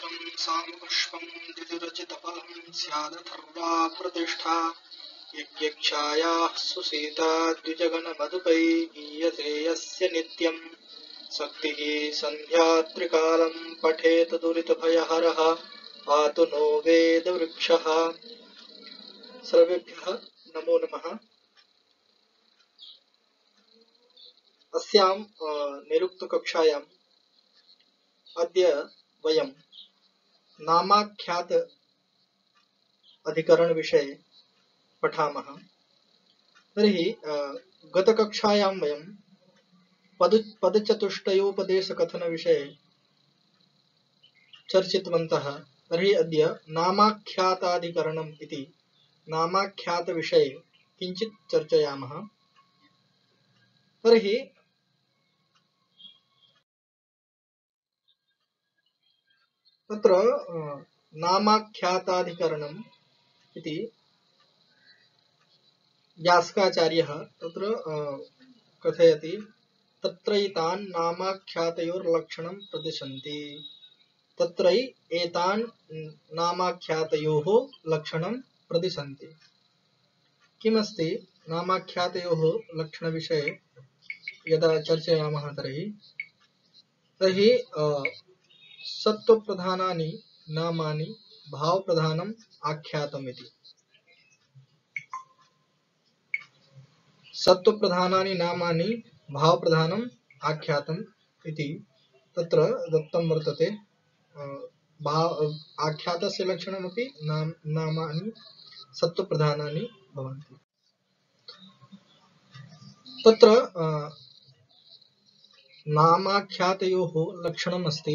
सहस्रं सामपुष्पं द्वितिरचितफलं स्यादथर्वा प्रतिष्ठा यज्ञक्षायाः सुसीता द्विजगणमधुपै गीयते यस्य नित्यं शक्तिः सन्ध्या त्रिकालं पठेत दुरितभयहरः पातु नो वेदवृक्षः। सर्वेभ्यः नमो नमः। अस्यां निरुक्तकक्षायाम् अद्य वयं नामाख्यात अधिकरण विषये पठामः। तर्हि गतकक्षायां वयं पदचतुष्टयोपदेशकथन विषये चर्चितवन्तः। तर्हि अद्य नामाख्याताधिकरणम् इति नामाख्यात विषये किञ्चित् चर्चयामः। तर्हि तत्र नामाख्याताधिकरणम् इति यास्काचार्यः तत्र कथयति, तत्रैतान् नामाख्यातयोर्लक्षणं प्रदिशन्ति। तत्रै एतान् नामाख्यातयोः लक्षणं प्रदिशन्ति। किमस्ति नामाख्यातयोः लक्षणविषये यदा चर्चयामः तर्हि सत्त्वप्रधानानि नामानि भावप्रधानम् आख्यातम् इति। सत्त्वप्रधानानि नामानि भावप्रधानम् आख्यातम् इति तत्र दत्तं वर्तते। आख्यातस्य लक्षणमपि नामानि सत्त्वप्रधानानि भवन्ति। तत्र नामाख्यातयोः लक्षणम् अस्ति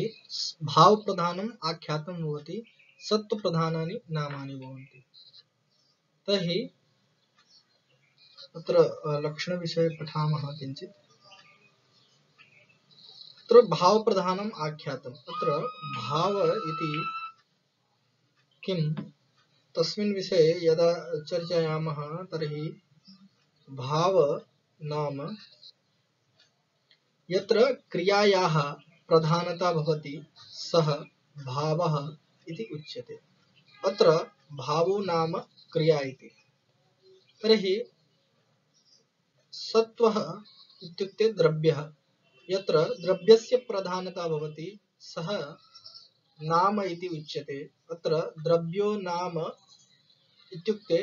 भावप्रधानम् आख्यातं भवति, सत्त्वप्रधानानि नामानि भवन्ति। तर्हि तत्र लक्षणविषये पठामः किञ्चित्। तत्र भावप्रधानम् आख्यातम्। तत्र भाव इति किं तस्मिन् विषये यदा चर्चयामः तर्हि भाव नाम यत्र क्रियायाः प्रधानता भवति सः भावः इति उच्यते। अत्र भावो नाम क्रिया इति। तर्हि सत्त्वः इत्युक्ते द्रव्यः, यत्र द्रव्यस्य प्रधानता भवति सः नाम इति उच्यते। अत्र द्रव्यो नाम इत्युक्ते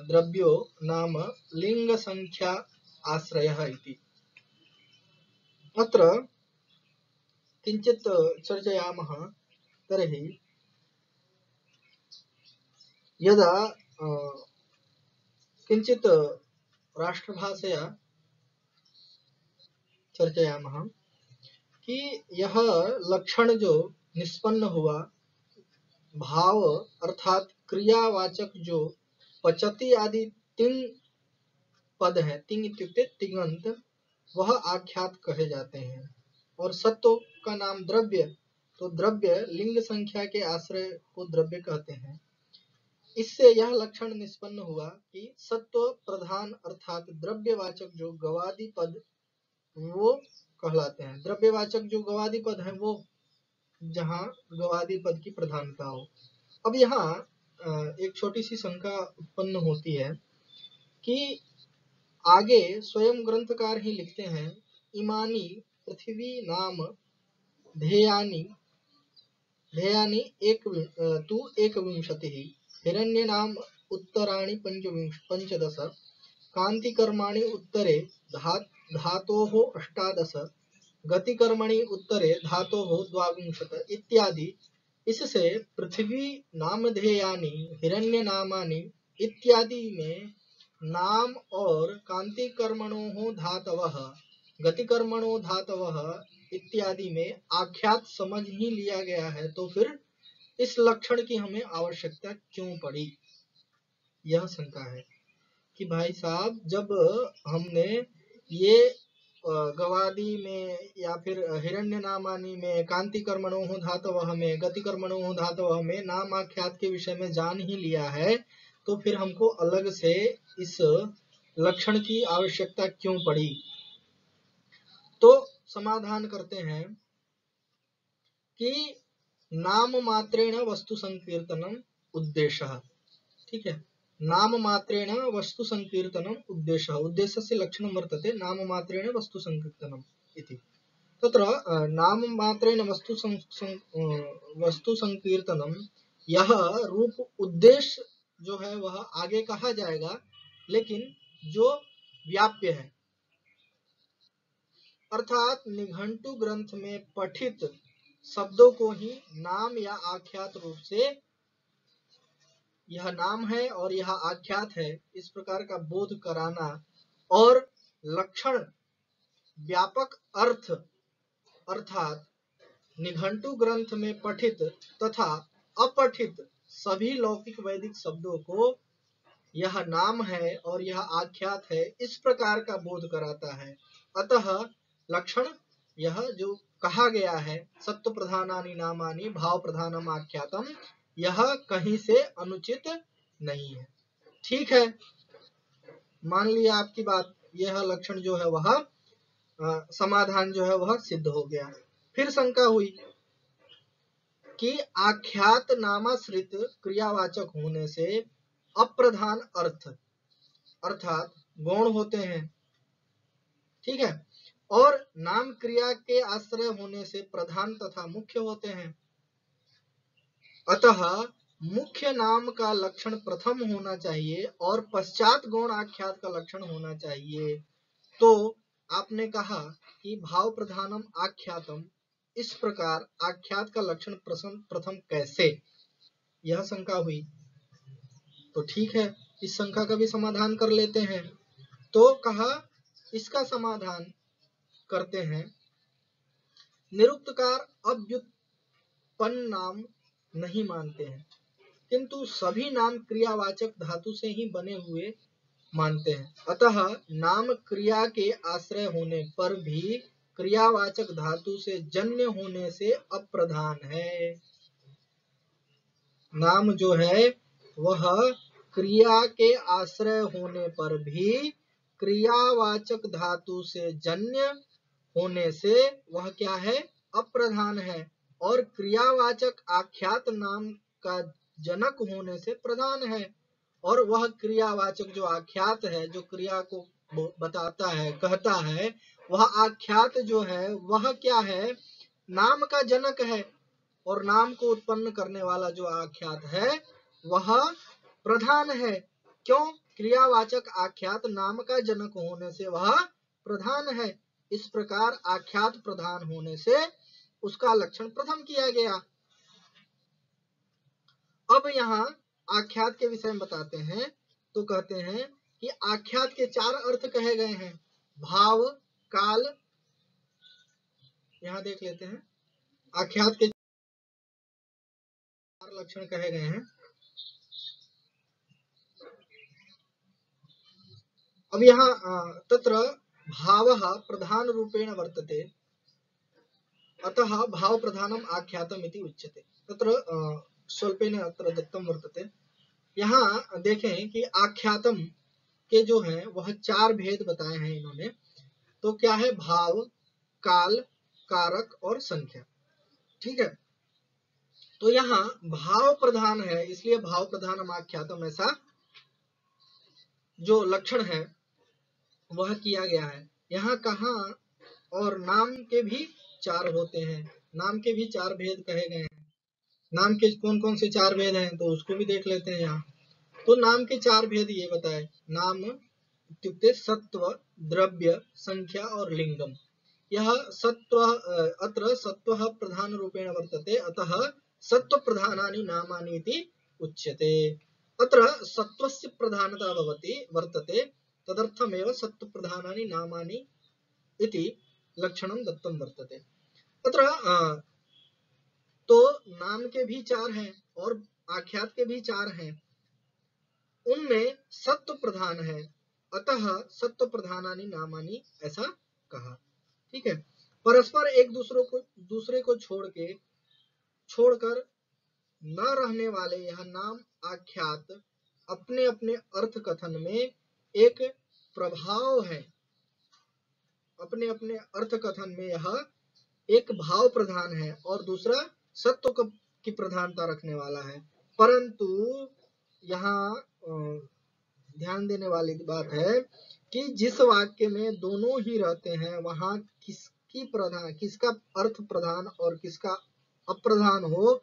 द्रव्यो नाम लिङ्गसंख्या आश्रयः इति। अत्र किञ्चित् चर्चयामः। तर्हि यदा किञ्चित् राष्ट्रभाषया चर्चयामः कि यह लक्षण जो निष्पन्न हुआ भाव अर्थात क्रियावाचक जो पचति आदि तिंग पद है, तिंग इत्युक्ते तिङन्त, वह आख्यात कहे जाते हैं। और सत्व का नाम द्रव्य, तो द्रव्य लिंग संख्या के आश्रय को द्रव्य कहते हैं। इससे यह लक्षण निष्पन्न हुआ कि सत्व प्रधान अर्थात द्रव्यवाचक जो गवादि पद वो कहलाते हैं। द्रव्यवाचक जो गवादि पद है वो जहाँ गवादि पद की प्रधानता हो। अब यहाँ एक छोटी सी शंका उत्पन्न होती है कि आगे स्वयं ग्रंथकार ही लिखते हैं, इमानी पृथ्वी नाम ध्येयानि तु एकविंशतिः, हिरण्य नाम उत्तराणि पंचदश, कांतिकर्माणि उत्तरे धातोः अष्टादश, गतिकर्मणि उत्तरे धातोः द्वाविंशत इत्यादि। इससे पृथ्वी नामधेयानि, हिरण्य नामानि इत्यादि में नाम और कांतिकर्मणोः धातवः, गतिकर्मणो धातवः इत्यादि में आख्यात समझ ही लिया गया है, तो फिर इस लक्षण की हमें आवश्यकता क्यों पड़ी? यह शंका है कि भाई साहब, जब हमने ये गवादि में या फिर हिरण्य नामानि में, कांति कर्मणोः धातवः में, गति कर्मणोः धातवः में नाम आख्यात के विषय में जान ही लिया है, तो फिर हमको अलग से इस लक्षण की आवश्यकता क्यों पड़ी? तो समाधान करते हैं कि नाम मात्रेण वस्तु संकीर्तनम उद्देश्यः। ठीक है, नाम मात्रेण वस्तु संकीर्तनम उद्देश्यः, उद्देश्यस्य लक्षणं वर्तते नाम मात्रेण वस्तु संकीर्तनम इति। तत्र नाम मात्रेण वस्तु संकीर्तनम, यह रूप उद्देश्य जो है वह आगे कहा जाएगा, लेकिन जो व्याप्य है, अर्थात निघंटु ग्रंथ में पठित शब्दों को ही नाम या आख्यात रूप से, यह नाम है और यह आख्यात है, इस प्रकार का बोध कराना, और लक्षण व्यापक अर्थ अर्थात निघंटु ग्रंथ में पठित तथा अपठित सभी लौकिक वैदिक शब्दों को यह नाम है और यह आख्यात है, इस प्रकार का बोध कराता है। अतः लक्षण यह जो कहा गया है सत्व प्रधानानि नामानि भाव प्रधानम आख्यातम, यह कहीं से अनुचित नहीं है। ठीक है, मान लिया आपकी बात, यह लक्षण जो है वह समाधान जो है वह सिद्ध हो गया। फिर शंका हुई कि आख्यात नामाश्रित क्रियावाचक होने से अप्रधान अर्थ अर्थात गौण होते हैं। ठीक है, और नाम क्रिया के आश्रय होने से प्रधान तथा मुख्य होते हैं। अतः मुख्य नाम का लक्षण प्रथम होना चाहिए और पश्चात गौण आख्यात का लक्षण होना चाहिए। तो आपने कहा कि भाव प्रधानम आख्यातम, इस प्रकार आख्यात का लक्षण प्रथम कैसे, यह शंका हुई। तो ठीक है, इस शंका का भी समाधान कर लेते हैं। तो कहा इसका समाधान करते हैं, निरुक्तकार अव्युत्पन्न नाम नहीं मानते हैं, किंतु सभी नाम क्रियावाचक धातु से ही बने हुए मानते हैं। अतः नाम क्रिया के आश्रय होने पर भी क्रियावाचक धातु से जन्य होने से अप्रधान है। नाम जो है वह क्रिया के आश्रय होने पर भी क्रियावाचक धातु से जन्य होने से वह क्या है, अप्रधान है, और क्रियावाचक आख्यात नाम का जनक होने से प्रधान है। और वह क्रियावाचक जो आख्यात है, जो क्रिया को बताता है, कहता है, वह आख्यात जो है वह क्या है, नाम का जनक है, और नाम को उत्पन्न करने वाला जो आख्यात है वह प्रधान है। क्यों? क्रियावाचक आख्यात नाम का जनक होने से वह प्रधान है। इस प्रकार आख्यात प्रधान होने से उसका लक्षण प्रथम किया गया। अब यहाँ आख्यात के विषय में बताते हैं। तो कहते हैं कि आख्यात के चार अर्थ कहे गए हैं, भाव, काल, यहाँ देख लेते हैं, आख्यात के चार लक्षण कहे गए हैं। अब यहाँ तत्र भावः प्रधान रूपेण वर्तते, अतः भाव प्रधानम आख्यातम इति उच्यते। तत्र स्वल्पेन अत्र दत्तम वर्तते। यहाँ देखें कि आख्यातम के जो हैं वह चार भेद बताए हैं इन्होंने। तो क्या है, भाव, काल, कारक और संख्या। ठीक है, तो यहाँ भाव प्रधान है, इसलिए भाव प्रधानम आख्यातम ऐसा जो लक्षण है वह किया गया है। यहाँ कहाँ, और नाम के भी चार होते हैं, नाम के भी चार भेद कहे गए हैं। नाम के कौन कौन से चार भेद हैं तो उसको भी देख लेते हैं यहाँ। तो नाम के चार भेद ये बताए, नाम इत्युक्ते सत्व, द्रव्य, संख्या और लिंगम। यह सत्व, अत्र सत्वः प्रधान रूपेण वर्तते, अतः सत्व प्रधानानि नामानि इति उच्यते। अत्र सत्वस्य प्रधानता वर्तते, तदर्थमेव सत्व प्रधानानि नामानि इति लक्षणं दत्तं वर्तते। अत्र तो नाम के भी चार हैं और आख्यात के भी चार हैं, उनमें सत्व प्रधान है, अतः सत्व प्रधानानि नामानि ऐसा कहा। ठीक है, परस्पर एक दूसरे को छोड़कर न रहने वाले यह नाम आख्यात अपने अपने अर्थ कथन में एक प्रभाव है, अपने अपने अर्थ कथन में यह एक भाव प्रधान है और दूसरा सत्व की प्रधानता रखने वाला है। परंतु यहाँ ध्यान देने वाली बात है कि जिस वाक्य में दोनों ही रहते हैं वहां किसका अर्थ प्रधान और किसका अप्रधान हो,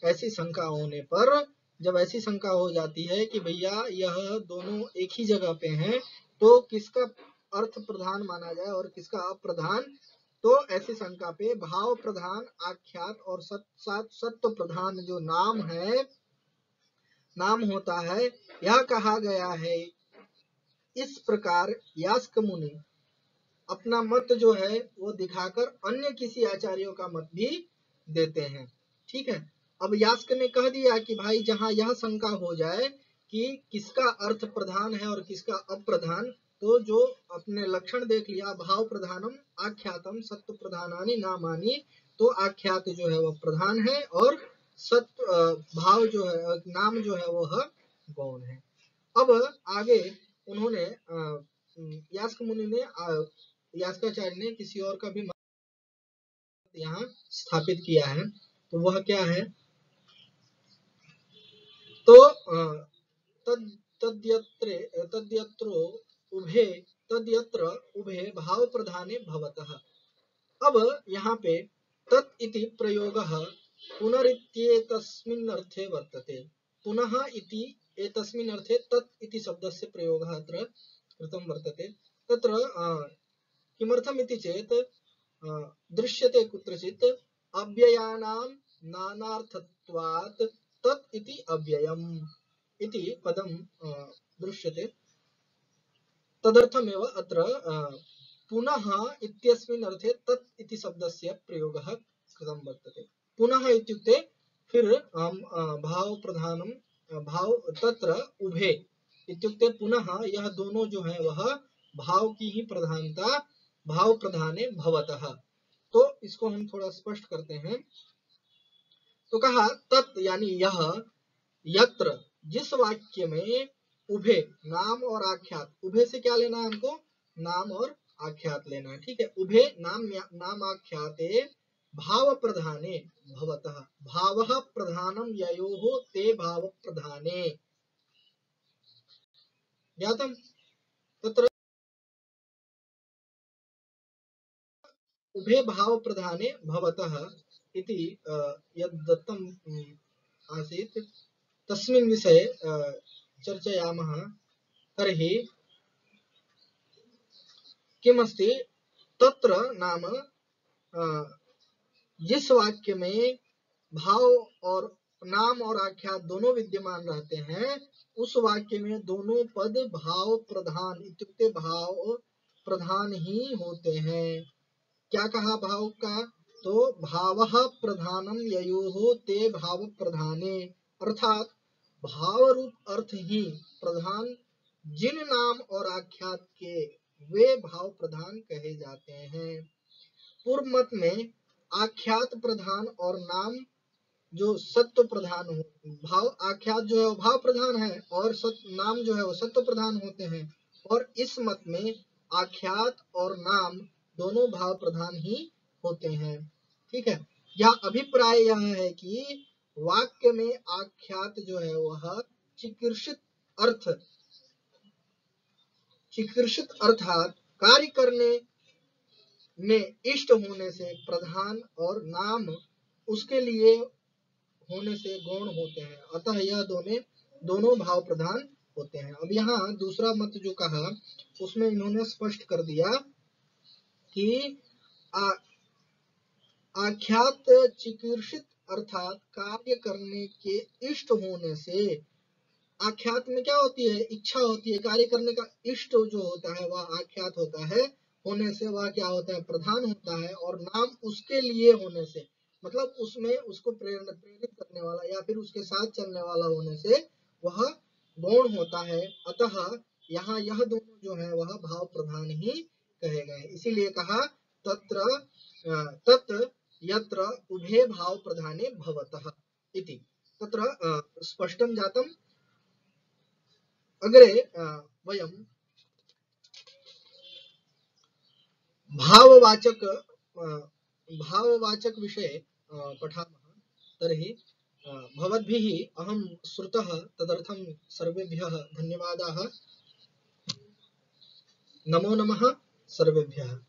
ऐसी शंका होने पर, जब ऐसी शंका हो जाती है कि भैया यह दोनों एक ही जगह पे हैं, तो किसका अर्थ प्रधान माना जाए और किसका अप्रधान, तो ऐसी शंका पे भाव प्रधान आख्यात और सत्व प्रधान जो नाम होता है, यह कहा गया है। इस प्रकार यास्क मुनि अपना मत जो है वो दिखाकर अन्य किसी आचार्यों का मत भी देते हैं। ठीक है, अब यास्क ने कह दिया कि भाई जहां यह शंका हो जाए कि किसका अर्थ प्रधान है और किसका अप्रधान, तो जो अपने लक्षण देख लिया, भाव प्रधानम आख्यातम सत्व प्रधानानि नामानि, तो आख्यात जो है वह प्रधान है और सत्व भाव जो है नाम जो है वह गौण है। अब आगे उन्होंने यास्क मुनि ने यास्काचार्य ने किसी और का भी मत यहाँ स्थापित किया है, तो वह क्या है, तो तद्यत्र उभे भाव प्रधाने भवतः। अब यहाँ पे तत् इति प्रयोगः पुनरित्येतस्मिन्नर्थे वर्तते। पुनः इति एतस्मिन् अर्थे तत् इति शब्दस्य प्रयोगः अत्र कृतं वर्तते। तत्र किमर्थम् इति चेत् दृश्यते कुत्रचित् अव्ययानां नानार्थत्वात् तत् इति अव्ययम् इति पदं दृश्यते। तदर्थमेव अत्र पुनः इत्यस्मिन् अर्थे तत् इति शब्दस्य प्रयोगः कृतं वर्तते। पुनः इत्युक्ते फिर भाव प्रधानम भाव तत्र उभे इत्युक्ते पुनः यह दोनों जो है वह भाव की ही प्रधानता भाव प्रधाने भवतः। तो इसको हम थोड़ा स्पष्ट करते हैं। तो कहा तत् यानी यह, यत्र जिस वाक्य में उभे नाम और आख्यात, उभे से क्या लेना है हमको, नाम और आख्यात लेना है। ठीक है, उभे नाम आख्याते भाव प्रधाने भवतः, भावः प्रधानम ययोः ते भाव प्रधाने ज्ञातम्। तत्र उभे भाव प्रधाने भवतः इति यद् दत्तम् आसीत् तस्मिन् विषये चर्चयामः। तर्हि किमस्ति तत्र नाम जिस वाक्य में भाव और नाम और आख्यात दोनों विद्यमान रहते हैं, उस वाक्य में दोनों पद भाव प्रधान इत्युक्ते भाव प्रधान ही होते हैं। क्या कहा भाव का, तो भावः प्रधानम ययोः ते भाव प्रधाने, अर्थात भाव रूप अर्थ ही प्रधान जिन नाम और आख्यात के वे भाव प्रधान कहे जाते हैं। पूर्व मत में आख्यात प्रधान और नाम जो सत्व प्रधान हो, भाव आख्यात जो है वो भाव प्रधान है और नाम जो है वो सत्व प्रधान होते हैं, और इस मत में आख्यात और नाम दोनों भाव प्रधान ही होते हैं। ठीक है, यह अभिप्राय यह है कि वाक्य में आख्यात जो है वह चिकीर्षित अर्थात कार्य करने में इष्ट होने से प्रधान और नाम उसके लिए होने से गौण होते हैं, अतः यह दोनों भाव प्रधान होते हैं। अब यहाँ दूसरा मत जो कहा उसमें इन्होंने स्पष्ट कर दिया कि आख्यात चिकीर्षित अर्थात कार्य करने के इष्ट होने से, आख्यात में क्या होती है, इच्छा होती है, कार्य करने का इष्ट जो होता है वह आख्यात होता है, होने से वह क्या होता है, प्रधान होता है, और नाम उसके लिए होने से, मतलब उसमें उसको प्रेरित करने वाला या फिर उसके साथ चलने वाला होने से वह गौण होता है। अतः यहाँ यह दोनों जो है वह भाव प्रधान ही कहे गए, इसीलिए कहा तत्र यत्र उभे भाव प्रधाने भवतः इति। तत्र स्पष्टं जातम्। अग्रे वयं भाववाचक विषये पठामः। तर्हि भवद्भिः अहं श्रुतः, तदर्थं सर्वेभ्यः धन्यवादाः। नमो नमः सर्वेभ्यः।